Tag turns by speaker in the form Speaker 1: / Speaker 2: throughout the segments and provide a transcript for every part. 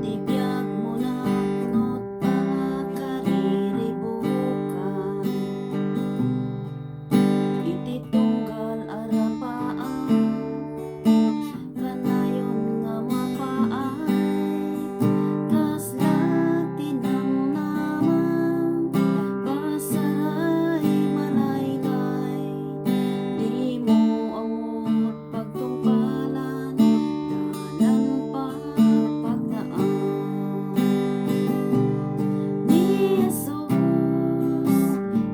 Speaker 1: Tibiyag mo na kuno't pagkariribukan, ititunggal arapaan, kanayon nga mapaay, kaslat tinamnaman, pasaray malaylay, di mo amot pagtungpalan, dalan pagpagdaan. Ni Jesus,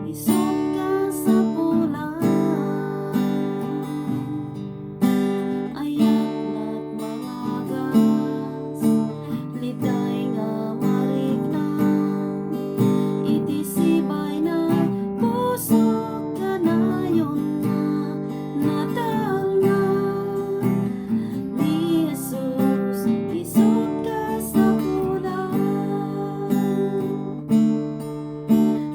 Speaker 1: isot ka sa pulan, ayat na't mangagas, liday nga marignan, itisibay na pusok kanayon nga natalna. Ni Jesus, isot ka sa pulan,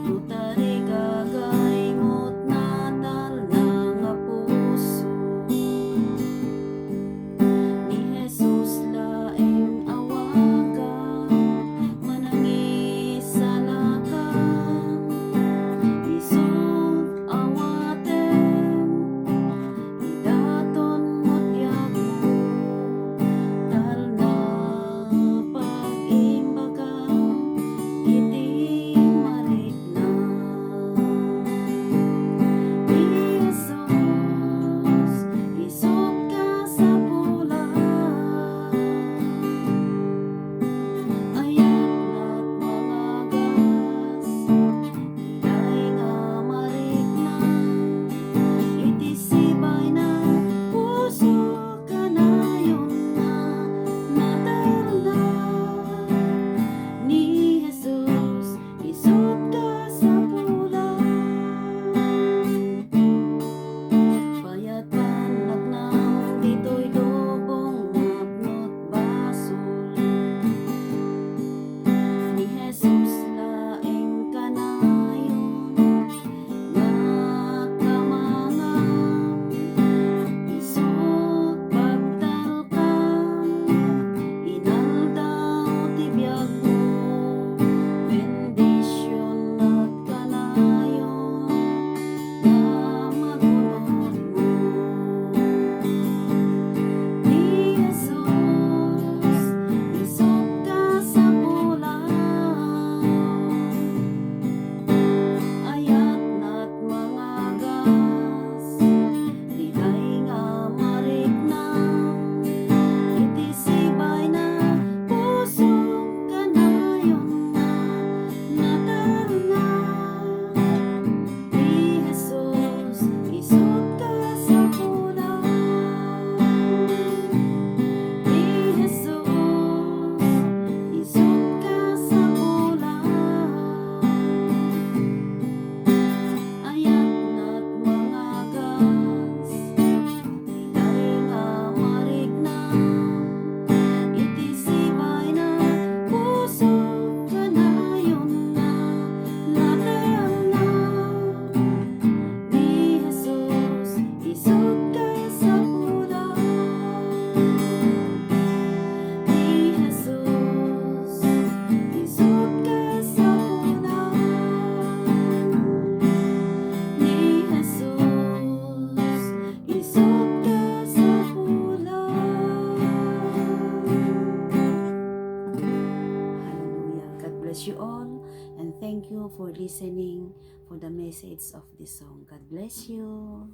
Speaker 1: tutari gagay mo't natal na nga puso. Ni Jesus laeng awagan, manangisalakan, isut awaten, idaton mo't yagmo, tal na pag-imbagan, iti marignan. Ni Jesus, isut ka sa pulan, ayat na't mangagas, liday nga marignan, itisibay na puso kanayon nga natalna. Ni Jesus, isut ka sa pulan, payat panlaknang dito'y lubong napnot basol. Ni Jesus laeng kanayon nga kamangam, isut pagtalkan, inaldaw tibiyag mo, bendisyon at kanayon nga magunod mo. Ni Jesus, isut ka sa pulan, ayat na't mangagas, liday nga marignan, itisibay na puso kanayon nga natalna. Ni Jesus, isut ka sa pulan, ni Jesus, isut ka sa pulan, ayat na't mangagas, liday nga marignan, itisibay na puso kanayon nga natalna. Ni Jesus, isut ka sa pulan, ni Jesus, isut ka sa pulan, ni Jesus, isut ka sa pulan. Hallelujah. God bless you all, and thank you for listening for the message of this song. God bless you.